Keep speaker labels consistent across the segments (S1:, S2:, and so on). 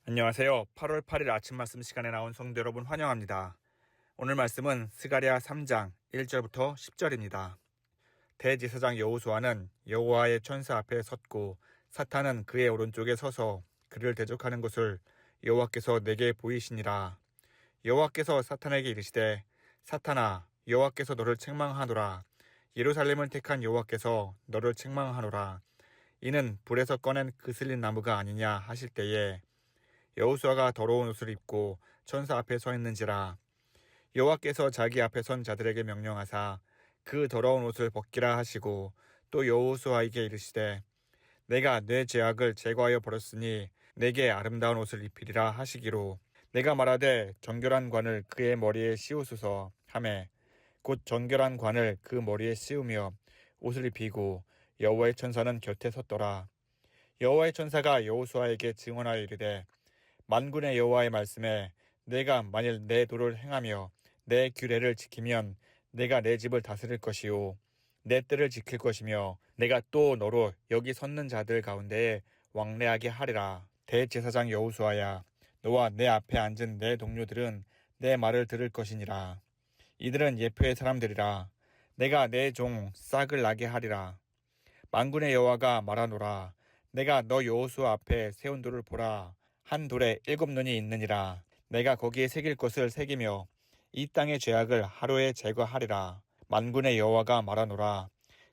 S1: 안녕하세요. 8월 8일 아침 말씀 시간에 나온 성도 여러분 환영합니다. 오늘 말씀은 스가랴 3장 1절부터 10절입니다. 대제사장 여호수아는 여호와의 천사 앞에 섰고 사탄은 그의 오른쪽에 서서 그를 대적하는 것을 여호와께서 내게 보이시니라. 여호와께서 사탄에게 이르시되 사탄아 여호와께서 너를 책망하노라. 예루살렘을 택한 여호와께서 너를 책망하노라. 이는 불에서 꺼낸 그슬린 나무가 아니냐 하실 때에 여호수아가 더러운 옷을 입고 천사 앞에 서 있는지라. 여호와께서 자기 앞에 선 자들에게 명령하사 그 더러운 옷을 벗기라 하시고 또 여호수아에게 이르시되 내가 내 죄악을 제거하여 버렸으니 내게 아름다운 옷을 입히리라 하시기로 내가 말하되 정결한 관을 그의 머리에 씌우소서 하매 곧 정결한 관을 그 머리에 씌우며 옷을 입히고 여호와의 천사는 곁에 섰더라. 여호와의 천사가 여호수아에게 증언하여 이르되 만군의 여호와의 말씀에 내가 만일 내 도를 행하며 내 규례를 지키면 내가 내 집을 다스릴 것이요 내 뜰을 지킬 것이며 내가 또 너로 여기 섰는 자들 가운데에 왕래하게 하리라. 대제사장 여호수아야 너와 내 앞에 앉은 내 동료들은 내 말을 들을 것이니라. 이들은 예표의 사람들이라. 내가 내 종 싹을 나게 하리라. 만군의 여호와가 말하노라. 내가 너 여호수아 앞에 세운 돌을 보라. 한 돌에 7눈이 있느니라. 내가 거기에 새길 것을 새기며 이 땅의 죄악을 하루에 제거하리라. 만군의 여호와가 말하노라.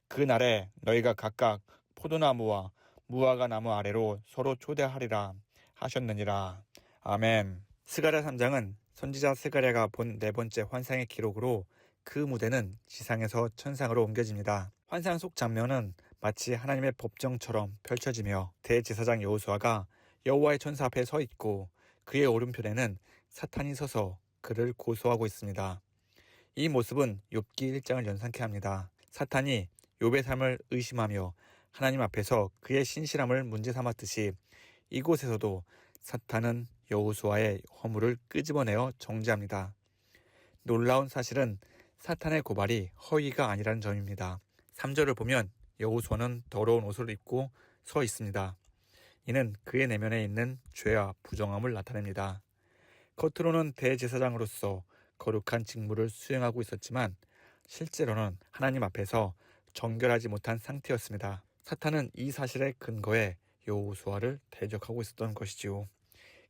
S1: 그 날에 너희가 각각 포도나무와 무화과 나무 아래로 서로 초대하리라 하셨느니라. 아멘. 스가랴 3장은 선지자 스가랴가 본 네 번째 환상의 기록으로 그 무대는 지상에서 천상으로 옮겨집니다. 환상 속 장면은 마치 하나님의 법정처럼 펼쳐지며 대제사장 여호수아가 여호와의 천사 앞에 서 있고 그의 오른편에는 사탄이 서서 그를 고소하고 있습니다. 이 모습은 욥기 1장을 연상케 합니다. 사탄이 욥의 삶을 의심하며 하나님 앞에서 그의 신실함을 문제 삼았듯이 이곳에서도 사탄은 여호수아의 허물을 끄집어내어 정죄합니다. 놀라운 사실은 사탄의 고발이 허위가 아니라는 점입니다. 3절을 보면 여호수아는 더러운 옷을 입고 서 있습니다. 이는 그의 내면에 있는 죄와 부정함을 나타냅니다. 겉으로는 대제사장으로서 거룩한 직무를 수행하고 있었지만 실제로는 하나님 앞에서 정결하지 못한 상태였습니다. 사탄은 이 사실에 근거해 여호수아를 대적하고 있었던 것이지요.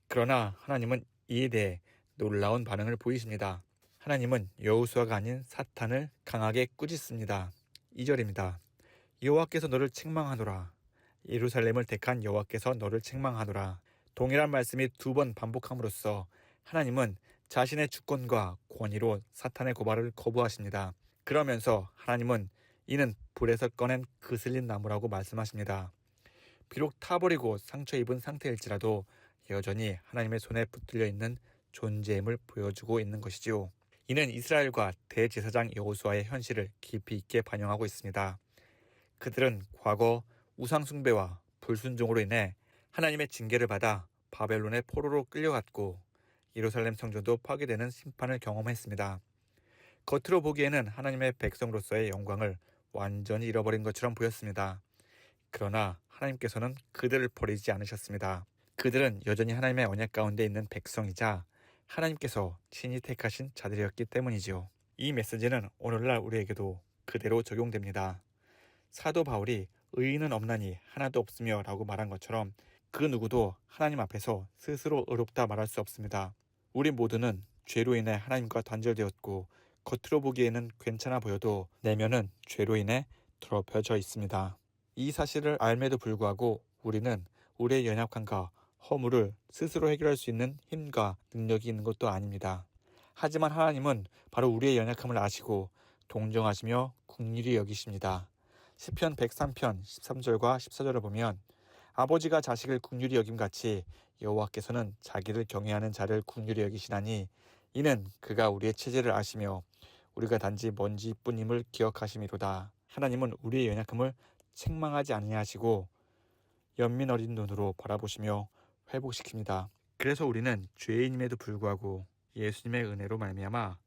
S1: 그러나 하나님은 이에 대해 놀라운 반응을 보이십니다. 하나님은 여호수아가 아닌 사탄을 강하게 꾸짖습니다. 2절입니다. 여호와께서 너를 책망하노라. 예루살렘을 택한 여호와께서 너를 책망하노라. 동일한 말씀이 2번 반복함으로써 하나님은 자신의 주권과 권위로 사탄의 고발을 거부하십니다. 그러면서 하나님은 이는 불에서 꺼낸 그슬린 나무라고 말씀하십니다. 비록 타버리고 상처 입은 상태일지라도 여전히 하나님의 손에 붙들려 있는 존재임을 보여주고 있는 것이지요. 이는 이스라엘과 대제사장 여호수아의 현실을 깊이 있게 반영하고 있습니다. 그들은 과거 우상숭배와 불순종으로 인해 하나님의 징계를 받아 바벨론의 포로로 끌려갔고 예루살렘 성전도 파괴되는 심판을 경험했습니다. 겉으로 보기에는 하나님의 백성으로서의 영광을 완전히 잃어버린 것처럼 보였습니다. 그러나 하나님께서는 그들을 버리지 않으셨습니다. 그들은 여전히 하나님의 언약 가운데 있는 백성이자 하나님께서 친히 택하신 자들이었기 때문이지요. 이 메시지는 오늘날 우리에게도 그대로 적용됩니다. 사도 바울이 의인은 없나니 하나도 없으며 라고 말한 것처럼 그 누구도 하나님 앞에서 스스로 의롭다 말할 수 없습니다. 우리 모두는 죄로 인해 하나님과 단절되었고 겉으로 보기에는 괜찮아 보여도 내면은 죄로 인해 더럽혀져 있습니다. 이 사실을 알매도 불구하고 우리는 우리의 연약함과 허물을 스스로 해결할 수 있는 힘과 능력이 있는 것도 아닙니다. 하지만 하나님은 바로 우리의 연약함을 아시고 동정하시며 긍휼히 여기십니다. 시편 103편 13절과 14절을 보면 아버지가 자식을 긍휼히 여김같이 여호와께서는 자기를 경외하는 자를 긍휼히 여기시나니 이는 그가 우리의 체질을 아시며 우리가 단지 먼지뿐임을 기억하심이로다. 하나님은 우리의 연약함을 책망하지 아니하시고 연민 어린 눈으로 바라보시며 회복시킵니다. 그래서 우리는 죄인임에도 불구하고 예수님의 은혜로 말미암아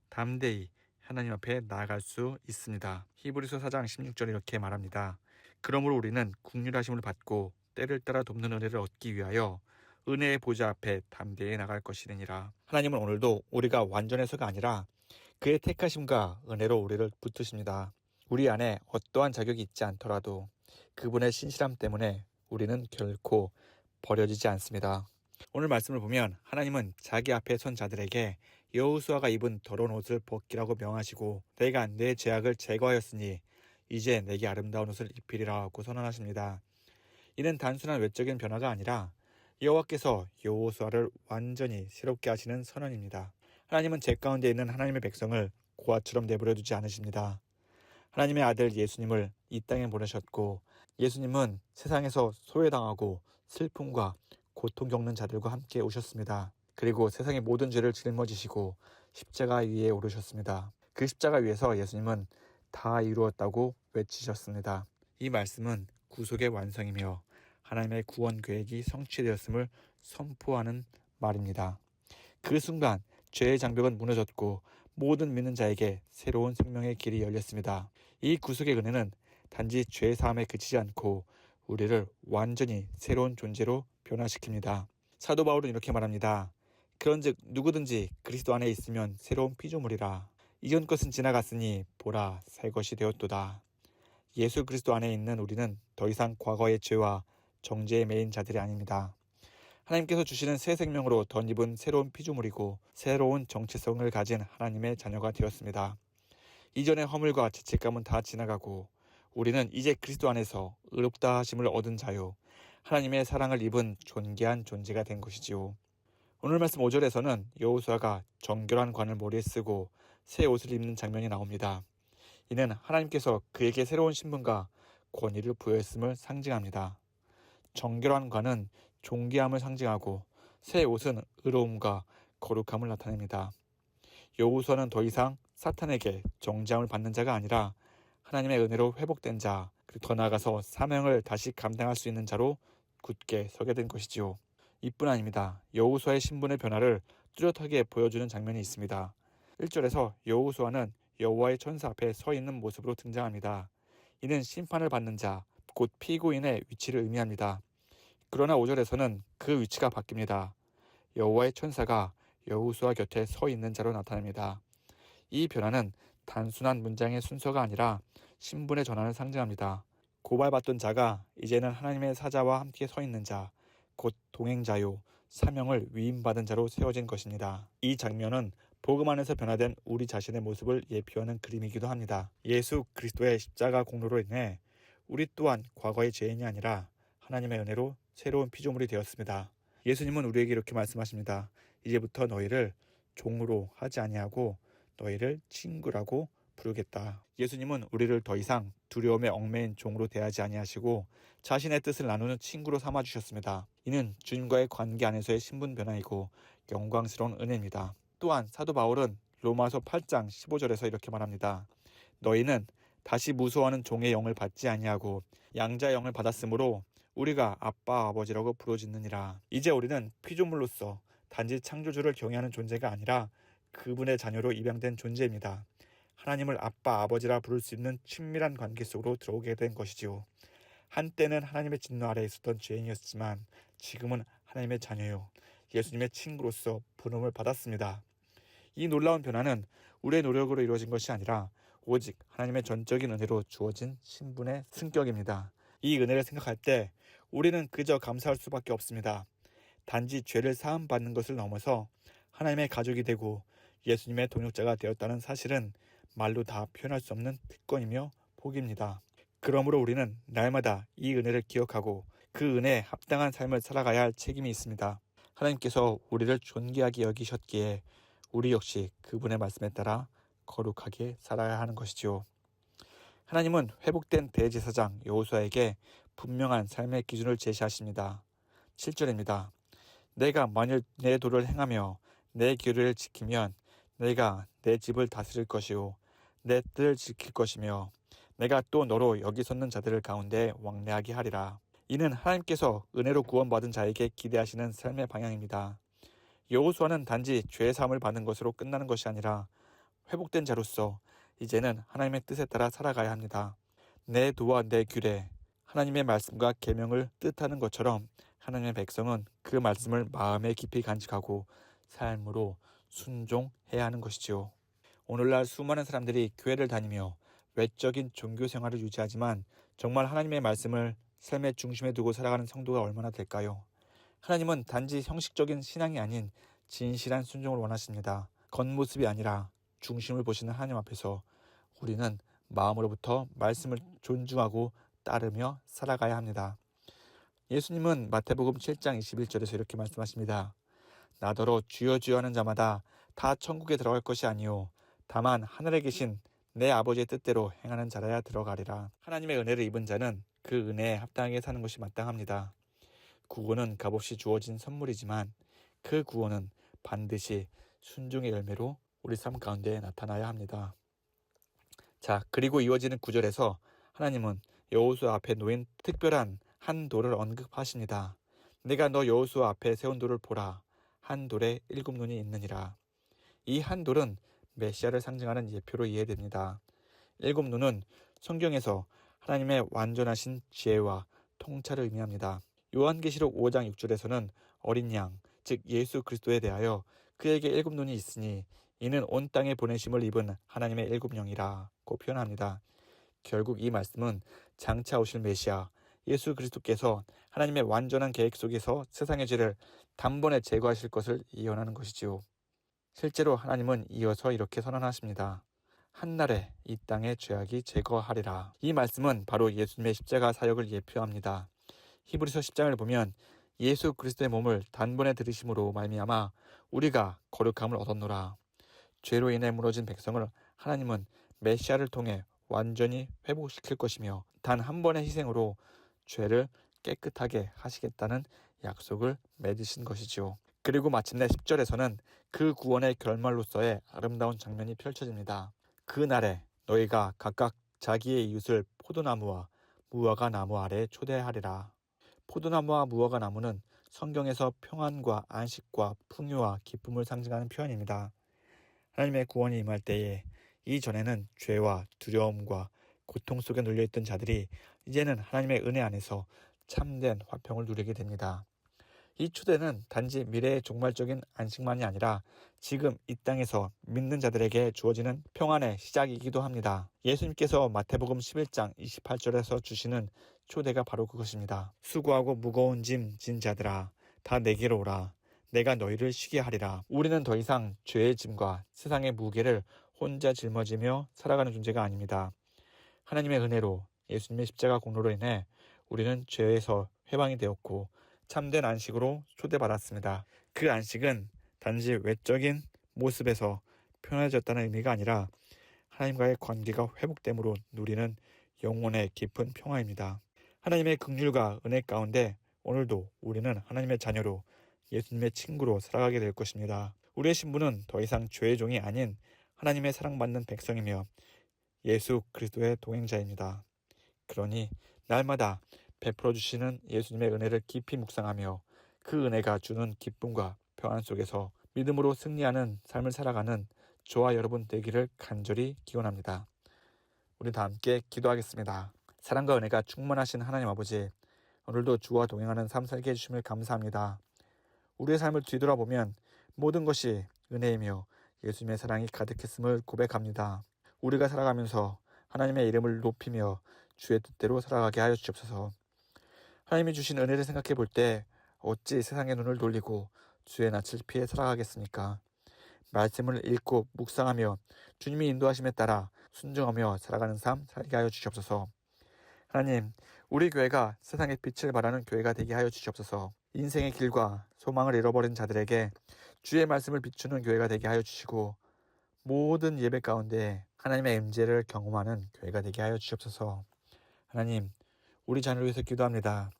S1: 담대히 하나님 앞에 나아갈 수 있습니다. 히브리서 4장 16절 이렇게 말합니다. 그러므로 우리는 긍휼하심을 받고 때를 따라 돕는 은혜를 얻기 위하여 은혜의 보좌 앞에 담대히 나갈 것이니라. 하나님은 오늘도 우리가 완전해서가 아니라 그의 택하심과 은혜로 우리를 붙드십니다. 우리 안에 어떠한 자격이 있지 않더라도 그분의 신실함 때문에 우리는 결코 버려지지 않습니다. 오늘 말씀을 보면 하나님은 자기 앞에 선 자들에게 여호수아가 입은 더러운 옷을 벗기라고 명하시고 내가 내 죄악을 제거하였으니 이제 내게 아름다운 옷을 입히리라 하고 선언하십니다. 이는 단순한 외적인 변화가 아니라 여호와께서 여호수아를 완전히 새롭게 하시는 선언입니다. 하나님은 죄 가운데 있는 하나님의 백성을 고아처럼 내버려 두지 않으십니다. 하나님의 아들 예수님을 이 땅에 보내셨고 예수님은 세상에서 소외당하고 슬픔과 고통 겪는 자들과 함께 오셨습니다. 그리고 세상의 모든 죄를 짊어지시고 십자가 위에 오르셨습니다. 그 십자가 위에서 예수님은 다 이루었다고 외치셨습니다. 이 말씀은 구속의 완성이며 하나님의 구원 계획이 성취되었음을 선포하는 말입니다. 그 순간 죄의 장벽은 무너졌고 모든 믿는 자에게 새로운 생명의 길이 열렸습니다. 이 구속의 은혜는 단지 죄 사함에 그치지 않고 우리를 완전히 새로운 존재로 변화시킵니다. 사도 바울은 이렇게 말합니다. 그런즉 누구든지 그리스도 안에 있으면 새로운 피조물이라. 이전 것은 지나갔으니 보라 새 것이 되었도다. 예수 그리스도 안에 있는 우리는 더 이상 과거의 죄와 정죄에 매인 자들이 아닙니다. 하나님께서 주시는 새 생명으로 덧입은 새로운 피조물이고 새로운 정체성을 가진 하나님의 자녀가 되었습니다. 이전의 허물과 죄책감은 다 지나가고 우리는 이제 그리스도 안에서 의롭다 하심을 얻은 자요 하나님의 사랑을 입은 존귀한 존재가 된 것이지요. 오늘 말씀 5절에서는 여호수아가 정결한 관을 머리에 쓰고 새 옷을 입는 장면이 나옵니다. 이는 하나님께서 그에게 새로운 신분과 권위를 부여했음을 상징합니다. 정결한 관은 존귀함을 상징하고 새 옷은 의로움과 거룩함을 나타냅니다. 여호수아는 더 이상 사탄에게 정죄함을 받는 자가 아니라 하나님의 은혜로 회복된 자, 그리고 더 나아가서 사명을 다시 감당할 수 있는 자로 굳게 서게 된 것이지요. 이뿐 아닙니다. 여호수아의 신분의 변화를 뚜렷하게 보여주는 장면이 있습니다. 1절에서 여호수아는 여호와의 천사 앞에 서 있는 모습으로 등장합니다. 이는 심판을 받는 자, 곧 피고인의 위치를 의미합니다. 그러나 5절에서는 그 위치가 바뀝니다. 여호와의 천사가 여호수아 곁에 서 있는 자로 나타납니다. 이 변화는 단순한 문장의 순서가 아니라 신분의 전환을 상징합니다. 고발받던 자가 이제는 하나님의 사자와 함께 서 있는 자, 곧 동행자요, 사명을 위임받은 자로 세워진 것입니다. 이 장면은 복음 안에서 변화된 우리 자신의 모습을 예표하는 그림이기도 합니다. 예수 그리스도의 십자가 공로로 인해 우리 또한 과거의 죄인이 아니라 하나님의 은혜로 새로운 피조물이 되었습니다. 예수님은 우리에게 이렇게 말씀하십니다. 이제부터 너희를 종으로 하지 아니하고 너희를 친구라고 부르겠다. 예수님은 우리를 더 이상 두려움에 얽매인 종으로 대하지 아니하시고 자신의 뜻을 나누는 친구로 삼아주셨습니다. 이는 주님과의 관계 안에서의 신분 변화이고 영광스러운 은혜입니다. 또한 사도 바울은 로마서 8장 15절에서 이렇게 말합니다. 너희는 다시 무서워하는 종의 영을 받지 아니하고 양자의 영을 받았으므로 우리가 아빠 아버지라고 부르짖느니라. 이제 우리는 피조물로서 단지 창조주를 경외하는 존재가 아니라 그분의 자녀로 입양된 존재입니다. 하나님을 아빠 아버지라 부를 수 있는 친밀한 관계 속으로 들어오게 된 것이지요. 한때는 하나님의 진노 아래에 있었던 죄인이었지만 지금은 하나님의 자녀요 예수님의 친구로서 부름을 받았습니다. 이 놀라운 변화는 우리의 노력으로 이루어진 것이 아니라 오직 하나님의 전적인 은혜로 주어진 신분의 승격입니다. 이 은혜를 생각할 때 우리는 그저 감사할 수밖에 없습니다. 단지 죄를 사함받는 것을 넘어서 하나님의 가족이 되고 예수님의 동역자가 되었다는 사실은 말로 다 표현할 수 없는 특권이며 복입니다. 그러므로 우리는 날마다 이 은혜를 기억하고 그 은혜에 합당한 삶을 살아가야 할 책임이 있습니다. 하나님께서 우리를 존귀하게 여기셨기에 우리 역시 그분의 말씀에 따라 거룩하게 살아야 하는 것이지요. 하나님은 회복된 대제사장 여호수아에게 분명한 삶의 기준을 제시하십니다. 7절입니다. 내가 만일 내 도를 행하며 내 규례를 지키면 내가 내 집을 다스릴 것이요 내 뜻을 지킬 것이며 내가 또 너로 여기 섰는 자들 가운데 왕래하게 하리라. 이는 하나님께서 은혜로 구원받은 자에게 기대하시는 삶의 방향입니다. 여호수아는 단지 죄 사함을 받는 것으로 끝나는 것이 아니라 회복된 자로서 이제는 하나님의 뜻에 따라 살아가야 합니다. 내 도와 내 규례, 하나님의 말씀과 계명을 뜻하는 것처럼 하나님의 백성은 그 말씀을 마음에 깊이 간직하고 삶으로 순종해야 하는 것이지요. 오늘날 수많은 사람들이 교회를 다니며 외적인 종교 생활을 유지하지만 정말 하나님의 말씀을 삶의 중심에 두고 살아가는 성도가 얼마나 될까요? 하나님은 단지 형식적인 신앙이 아닌 진실한 순종을 원하십니다. 겉모습이 아니라 중심을 보시는 하나님 앞에서 우리는 마음으로부터 말씀을 존중하고 따르며 살아가야 합니다. 예수님은 마태복음 7장 21절에서 이렇게 말씀하십니다. 나더러 주여 주여 하는 자마다 다 천국에 들어갈 것이 아니요 다만 하늘에 계신 내 아버지의 뜻대로 행하는 자라야 들어가리라. 하나님의 은혜를 입은 자는 그 은혜에 합당하게 사는 것이 마땅합니다. 구원은 값없이 주어진 선물이지만 그 구원은 반드시 순종의 열매로 우리 삶 가운데 나타나야 합니다. 자, 그리고 이어지는 구절에서 하나님은 여호수아 앞에 놓인 특별한 한 돌을 언급하십니다. 내가 너 여호수아 앞에 세운 돌을 보라. 한 돌에 7눈이 있느니라. 이 한 돌은 메시아를 상징하는 예표로 이해됩니다. 7눈은 성경에서 하나님의 완전하신 지혜와 통찰을 의미합니다. 요한계시록 5장 6절에서는 어린 양, 즉 예수 그리스도에 대하여 그에게 7눈이 있으니 이는 온 땅에 보내심을 입은 하나님의 7영이라고 표현합니다. 결국 이 말씀은 장차 오실 메시아 예수 그리스도께서 하나님의 완전한 계획 속에서 세상의 죄를 단번에 제거하실 것을 예언하는 것이지요. 실제로 하나님은 이어서 이렇게 선언하십니다. 한날에 이 땅의 죄악이 제거하리라. 이 말씀은 바로 예수님의 십자가 사역을 예표합니다. 히브리서 10장을 보면 예수 그리스도의 몸을 단번에 들이심으로 말미암아 우리가 거룩함을 얻었노라. 죄로 인해 무너진 백성을 하나님은 메시아를 통해 완전히 회복시킬 것이며 단 한 번의 희생으로 죄를 깨끗하게 하시겠다는 약속을 맺으신 것이지요. 그리고 마침내 10절에서는 그 구원의 결말로서의 아름다운 장면이 펼쳐집니다. 그 날에 너희가 각각 자기의 이웃을 포도나무와 무화과 나무 아래에 초대하리라. 포도나무와 무화과 나무는 성경에서 평안과 안식과 풍요와 기쁨을 상징하는 표현입니다. 하나님의 구원이 임할 때에 이전에는 죄와 두려움과 고통 속에 눌려있던 자들이 이제는 하나님의 은혜 안에서 참된 화평을 누리게 됩니다. 이 초대는 단지 미래의 종말적인 안식만이 아니라 지금 이 땅에서 믿는 자들에게 주어지는 평안의 시작이기도 합니다. 예수님께서 마태복음 11장 28절에서 주시는 초대가 바로 그것입니다. 수고하고 무거운 짐 진 자들아 다 내게로 오라. 내가 너희를 쉬게 하리라. 우리는 더 이상 죄의 짐과 세상의 무게를 혼자 짊어지며 살아가는 존재가 아닙니다. 하나님의 은혜로 예수님의 십자가 공로로 인해 우리는 죄에서 해방이 되었고 참된 안식으로 초대받았습니다. 그 안식은 단지 외적인 모습에서 편해졌다는 의미가 아니라 하나님과의 관계가 회복됨으로 누리는 영혼의 깊은 평화입니다. 하나님의 긍휼과 은혜 가운데 오늘도 우리는 하나님의 자녀로 예수님의 친구로 살아가게 될 것입니다. 우리의 신분은 더 이상 죄의 종이 아닌 하나님의 사랑받는 백성이며 예수 그리스도의 동행자입니다. 그러니 날마다 베풀어 주시는 예수님의 은혜를 깊이 묵상하며 그 은혜가 주는 기쁨과 평안 속에서 믿음으로 승리하는 삶을 살아가는 저와 여러분 되기를 간절히 기원합니다. 우리 다 함께 기도하겠습니다. 사랑과 은혜가 충만하신 하나님 아버지, 오늘도 주와 동행하는 삶 살게 해주심을 감사합니다. 우리의 삶을 뒤돌아보면 모든 것이 은혜이며 예수님의 사랑이 가득했음을 고백합니다. 우리가 살아가면서 하나님의 이름을 높이며 주의 뜻대로 살아가게 하여 주옵소서. 하나님이 주신 은혜를 생각해 볼 때 어찌 세상의 눈을 돌리고 주의 낯을 피해 살아가겠습니까? 말씀을 읽고 묵상하며 주님이 인도하심에 따라 순종하며 살아가는 삶 살게 하여 주시옵소서. 하나님, 우리 교회가 세상의 빛을 발하는 교회가 되게 하여 주시옵소서. 인생의 길과 소망을 잃어버린 자들에게 주의 말씀을 비추는 교회가 되게 하여 주시고 모든 예배 가운데 하나님의 임재를 경험하는 교회가 되게 하여 주시옵소서. 하나님, 우리 자녀를 위해서 기도합니다.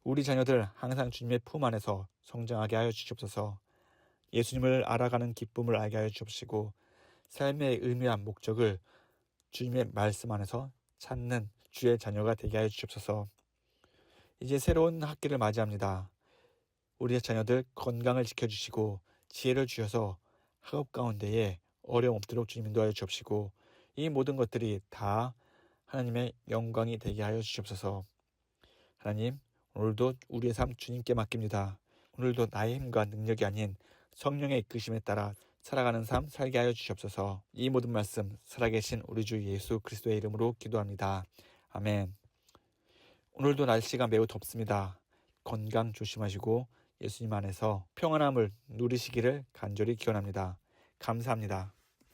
S1: 우리 자녀들 항상 주님의 품 안에서 성장하게 하여 주시옵소서. 예수님을 알아가는 기쁨을 알게 하여 주옵시고 삶의 의미와 목적을 주님의 말씀 안에서 찾는 주의 자녀가 되게 하여 주옵소서. 이제 새로운 학기를 맞이합니다. 우리의 자녀들 건강을 지켜주시고 지혜를 주셔서 학업 가운데에 어려움 없도록 주님 인도하여 주옵시고 이 모든 것들이 다 하나님의 영광이 되게 하여 주옵소서. 하나님, 오늘도 우리의 삶 주님께 맡깁니다. 오늘도 나의 힘과 능력이 아닌 성령의 이끄심에 따라 살아가는 삶 살게 하여 주시옵소서. 이 모든 말씀 살아계신 우리 주 예수 그리스도의 이름으로 기도합니다. 아멘. 오늘도 날씨가 매우 덥습니다. 건강 조심하시고 예수님 안에서 평안함을 누리시기를 간절히 기원합니다. 감사합니다.